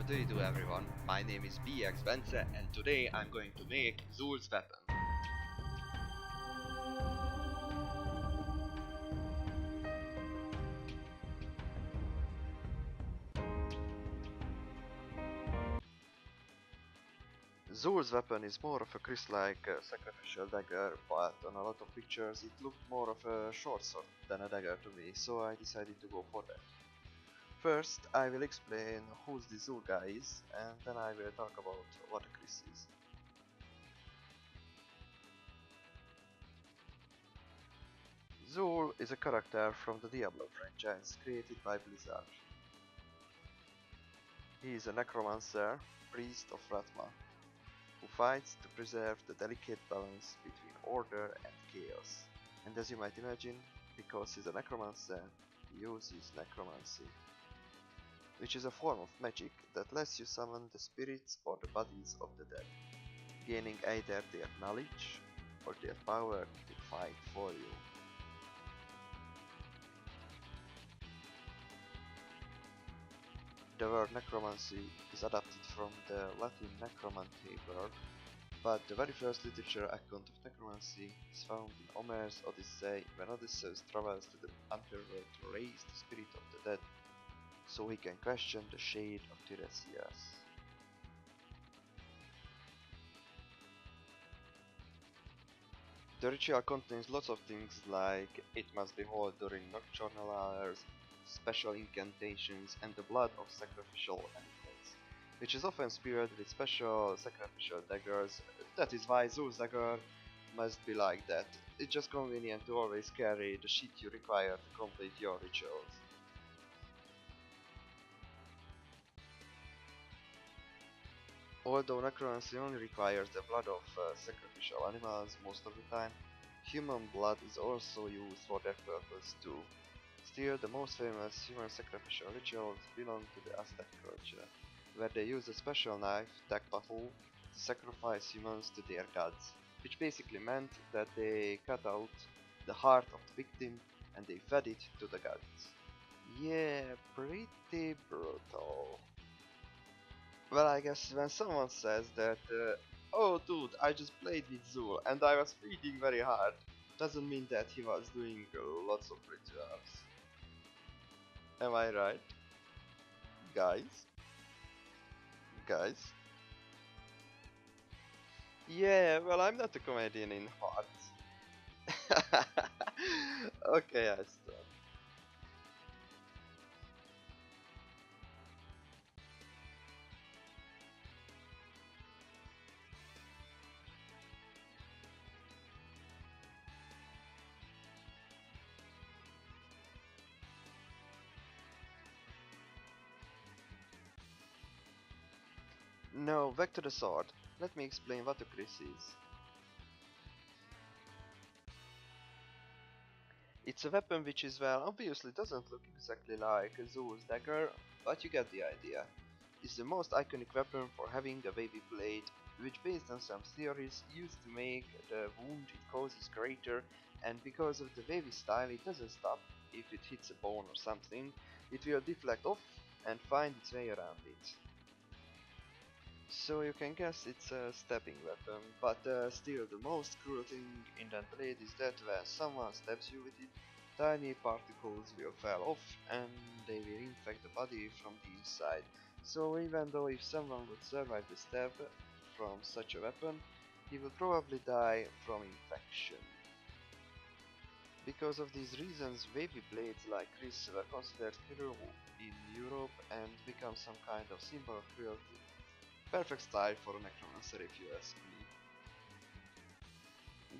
do you do everyone? My name is BX Bence and today I'm going to make Zul's weapon. Zul's weapon is more of a Chris-like sacrificial dagger, but on a lot of pictures it looked more of a short sword than a dagger to me, so I decided to go for that. First, I will explain who the Zul guy is, and then I will talk about what a Chris is. Zul is a character from the Diablo franchise created by Blizzard. He is a necromancer, priest of Ratma, who fights to preserve the delicate balance between order and chaos. And as you might imagine, because he's a necromancer, he uses necromancy, which is a form of magic that lets you summon the spirits or the bodies of the dead, gaining either their knowledge or their power to fight for you. The word necromancy is adapted from the Latin necromante verb, but the very first literature account of necromancy is found in Homer's Odyssey when Odysseus travels to the underworld to raise the spirit of the dead, so he can question the shade of Tiresias. The ritual contains lots of things like it must be held during nocturnal hours, special incantations, and the blood of sacrificial animals, which is often speared with special sacrificial daggers. That is why Zul's dagger must be like that. It's just convenient to always carry the shit you require to complete your rituals. Although necromancy only requires the blood of sacrificial animals most of the time, human blood is also used for that purpose too. Still, the most famous human sacrificial rituals belong to the Aztec culture, where they use a special knife, Tacpahu, to sacrifice humans to their gods, which basically meant that they cut out the heart of the victim and they fed it to the gods. Yeah, pretty brutal. Well, I guess when someone says that, oh dude, I just played with Zul and I was feeding very hard, doesn't mean that he was doing lots of rituals. Am I right? Guys? Guys? Yeah, well, I'm not a comedian in heart. Okay, I stop. No, back to the sword. Let me explain what a Chris is. It's a weapon which is, well, obviously doesn't look exactly like Zul's dagger, but you get the idea. It's the most iconic weapon for having a wavy blade, which based on some theories used to make the wound it causes greater, and because of the wavy style it doesn't stop if it hits a bone or something, it will deflect off and find its way around it. So you can guess it's a stabbing weapon, but still the most cruel thing in that blade is that when someone stabs you with it, tiny particles will fall off and they will infect the body from the inside. So even though if someone would survive the stab from such a weapon, he will probably die from infection. Because of these reasons, wavy blades like Chris were considered cruel in Europe and become some kind of symbol of cruelty. Perfect style for a necromancer if you ask me.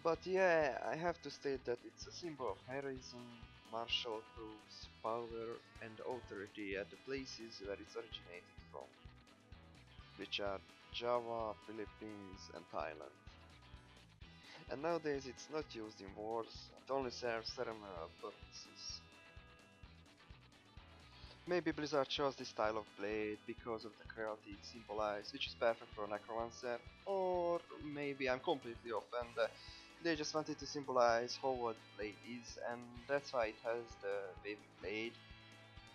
But yeah, I have to state that it's a symbol of heroism, martial proofs, power and authority at the places where it's originated from, which are Java, Philippines and Thailand. And nowadays it's not used in wars, it only serves ceremonial purposes. Maybe Blizzard chose this style of blade because of the cruelty it symbolizes, which is perfect for a necromancer, or maybe I'm completely off and they just wanted to symbolize how what blade is, and that's why it has the wavy blade.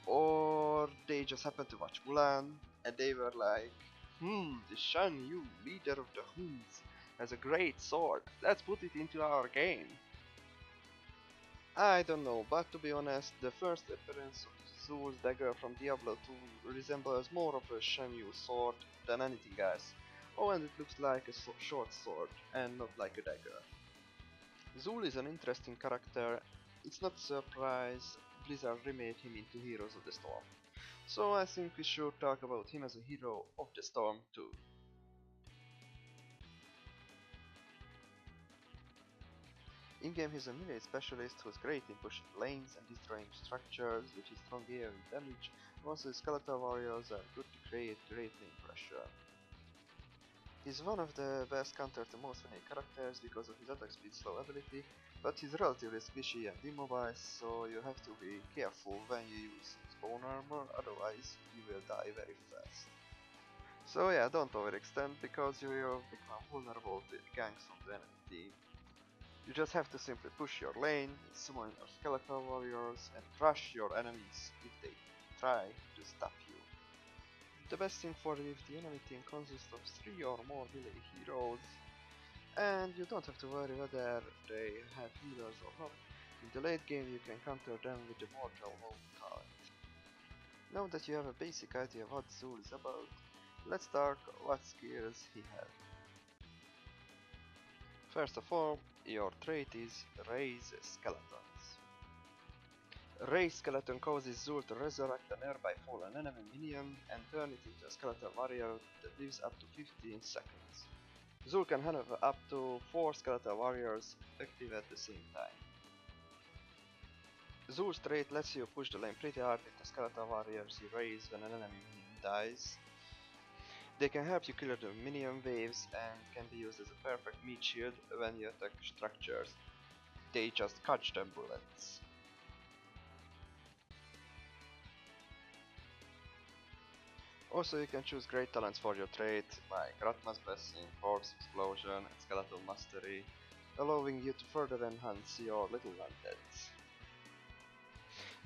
Or they just happened to watch Mulan and they were like, the Shan Yu, leader of the Huns, has a great sword. Let's put it into our game. I don't know, but to be honest, the first appearance of Zul's dagger from Diablo 2 resembles more of a Shan Yu sword than anything else. Oh, and it looks like a short sword and not like a dagger. Zul is an interesting character. It's not a surprise Blizzard remade him into Heroes of the Storm. So I think we should talk about him as a hero of the storm too. In-game he's a melee specialist who's great in pushing lanes and destroying structures with his strong AoE damage, and also his skeletal warriors are good to create great lane pressure. He's one of the best counter to most melee characters because of his attack speed slow ability, but he's relatively squishy and immobile, so you have to be careful when you use his bone armor, otherwise you will die very fast. So yeah, don't overextend because you will become vulnerable to ganks from the enemy team. You just have to simply push your lane, summon your skeletal warriors and crush your enemies if they try to stop you. The best thing for if the enemy team consists of 3 or more melee heroes, and you don't have to worry whether they have healers or not. In the late game you can counter them with the mortal wound talent. Now that you have a basic idea what Zul is about, let's talk what skills he has. First of all, your trait is Raise Skeletons. Raise Skeleton causes Zul to resurrect a nearby fallen enemy minion and turn it into a skeletal warrior that lives up to 15 seconds. Zul can have up to 4 skeletal warriors active at the same time. Zul's trait lets you push the lane pretty hard with the skeletal warriors you raise when an enemy minion dies. They can help you clear the minion waves and can be used as a perfect meat shield when you attack structures. They just catch them bullets. Also you can choose great talents for your trait, like Ratma's Blessing, Corpse Explosion and Skeletal Mastery, allowing you to further enhance your little undeads.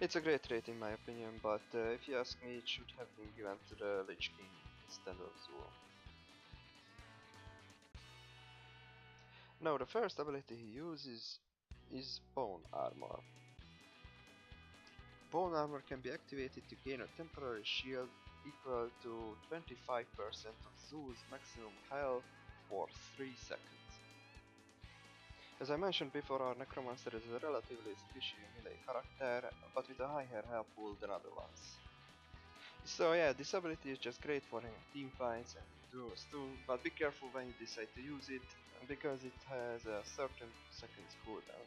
It's a great trait in my opinion, but if you ask me, it should have been given to the Lich King instead of Zul. Now the first ability he uses is Bone Armor. Bone Armor can be activated to gain a temporary shield equal to 25% of Zul's maximum health for 3 seconds. As I mentioned before, our Necromancer is a relatively squishy melee character, but with a higher health pool than other ones. So yeah, this ability is just great for teamfights and duels too, but be careful when you decide to use it, because it has a certain seconds cooldown.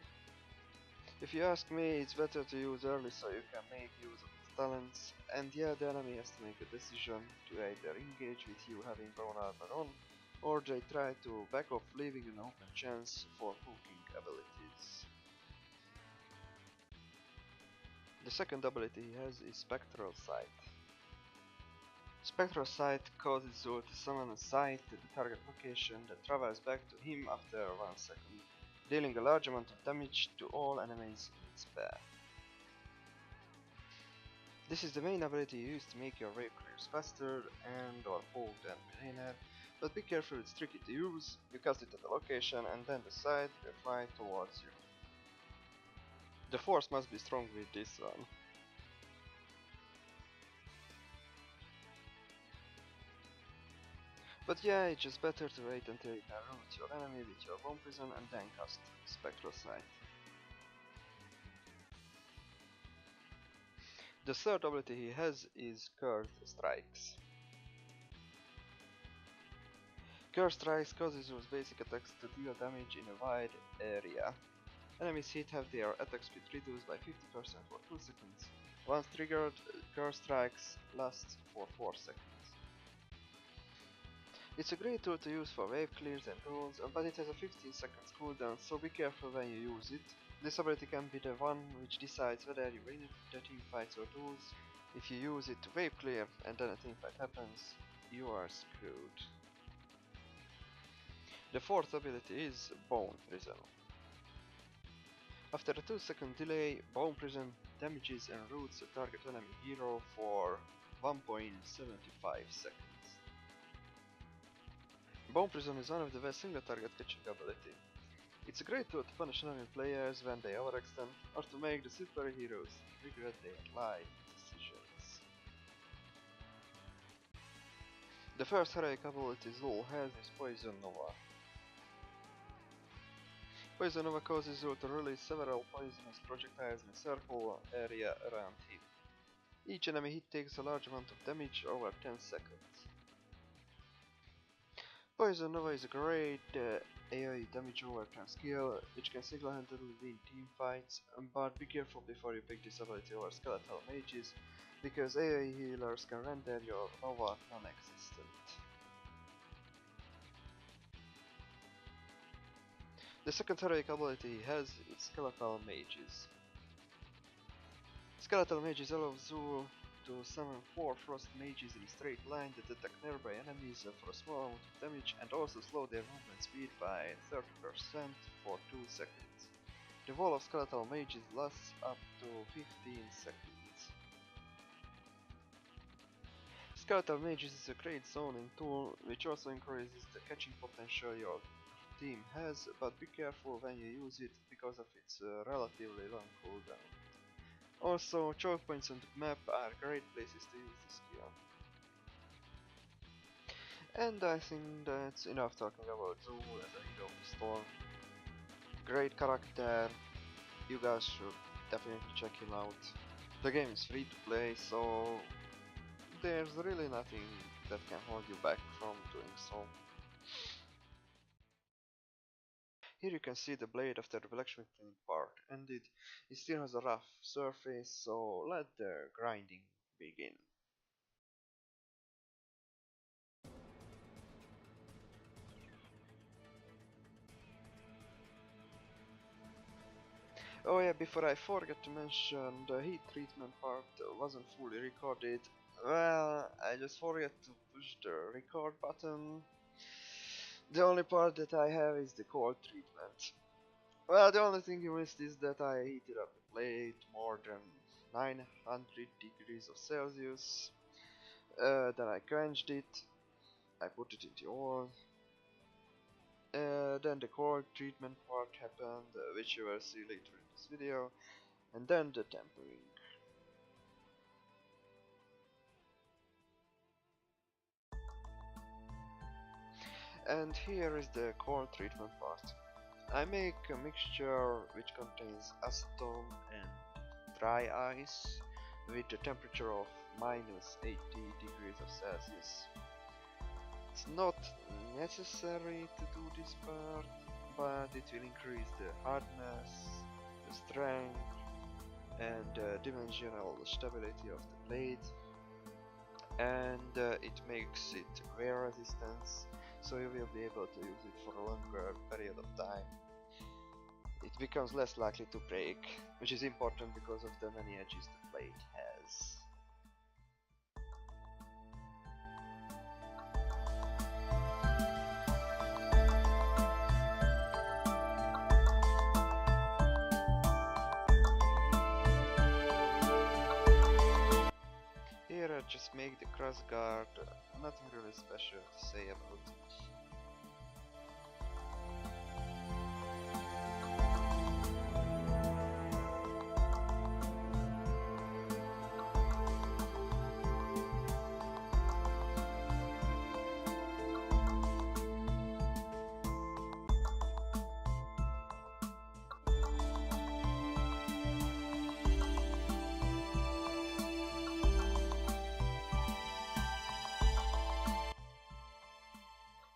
If you ask me, it's better to use early so you can make use of its talents, and yeah, the enemy has to make a decision to either engage with you having bone armor on, or they try to back off leaving an open chance for hooking abilities. The second ability he has is Spectral Sight. Spectral Sight causes Zul to summon a sight to the target location that travels back to him after 1 second, dealing a large amount of damage to all enemies in its path. This is the main ability used to make your wave clears faster and or hold than Millennial, but be careful, it's tricky to use. You cast it at a location and then the sight will fly towards you. The force must be strong with this one. But yeah, it's just better to wait until you can root your enemy with your Bone Prison and then cast Spectral Sight. The third ability he has is Cursed Strikes. Cursed Strikes causes those basic attacks to deal damage in a wide area. Enemies hit have their attack speed reduced by 50% for 2 seconds. Once triggered, Cursed Strikes lasts for 4 seconds. It's a great tool to use for wave clears and duels, but it has a 15 seconds cooldown, so be careful when you use it. This ability can be the one which decides whether you win the teamfights or duels. If you use it to wave clear and then a teamfight happens, you are screwed. The fourth ability is Bone Prison. After a 2-second delay, Bone Prison damages and roots a target enemy hero for 1.75 seconds. Bone Prison is one of the best single target catching ability. It's a great tool to punish enemy players when they overextend, or to make the superheroes regret their life decisions. The first heroic ability Zul has is Poison Nova. Poison Nova causes Zul to release several poisonous projectiles in a circle area around him. Each enemy hit takes a large amount of damage over 10 seconds. Poison Nova is a great AoE damage overturn skill, which can single-handedly win team fights, but be careful before you pick this ability over skeletal mages, because AoE healers can render your Nova non-existent. The second heroic ability he has is Skeletal Mages. Skeletal Mages allow Zul to summon 4 Frost Mages in a straight line that attack nearby enemies for a small amount of damage and also slow their movement speed by 30% for 2 seconds. The wall of Skeletal Mages lasts up to 15 seconds. Skeletal Mages is a great zoning tool which also increases the catching potential your team has, but be careful when you use it because of its relatively long cooldown. Also, choke points on the map are great places to use this skill. And I think that's enough talking about Zul as a hero of the storm. Great character, you guys should definitely check him out. The game is free to play, so there's really nothing that can hold you back from doing so. Here you can see the blade after the blacksmithing part ended. It still has a rough surface, so let the grinding begin. Oh yeah, before I forget to mention, the heat treatment part wasn't fully recorded. Well, I just forgot to push the record button. The only part that I have is the cold treatment. Well, the only thing you missed is that I heated up the blade more than 900 degrees of Celsius. Then I quenched it, I put it in the oil. Then the cold treatment part happened, which you will see later in this video, and then the tempering. And here is the cold treatment part. I make a mixture which contains acetone and dry ice with a temperature of minus 80 degrees of Celsius. It's not necessary to do this part, but it will increase the hardness, the strength, and the dimensional stability of the blade, and it makes it wear resistance, so you will be able to use it for a longer period of time. It becomes less likely to break, which is important because of the many edges the blade has. Here I just make the cross guard, nothing really special to say about it.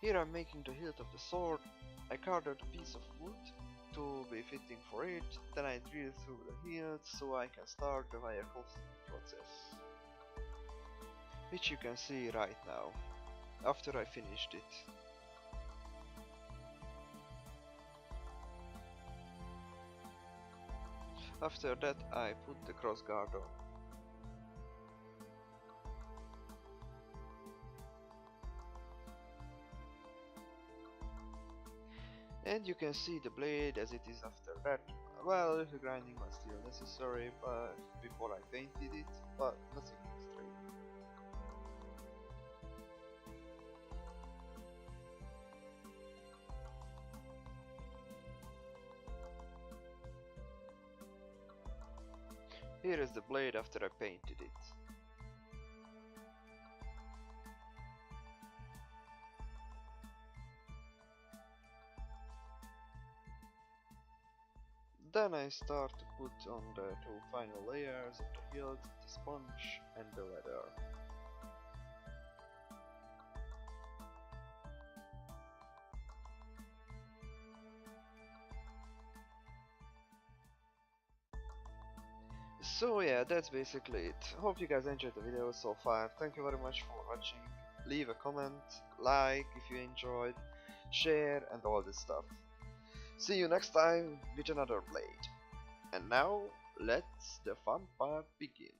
Here I'm making the hilt of the sword. I carved out a piece of wood to be fitting for it, then I drill through the hilt so I can start the wire casting process, which you can see right now, after I finished it. After that I put the crossguard on. And you can see the blade as it is after that, Well, a little grinding was still necessary, but before I painted it, but nothing extreme. Here is the blade after I painted it. Then I start to put on the two final layers of the hilt, the sponge and the leather. So yeah, that's basically it. Hope you guys enjoyed the video so far. Thank you very much for watching. Leave a comment, like if you enjoyed, share and all this stuff. See you next time with another blade. And now, let's the fun part begin.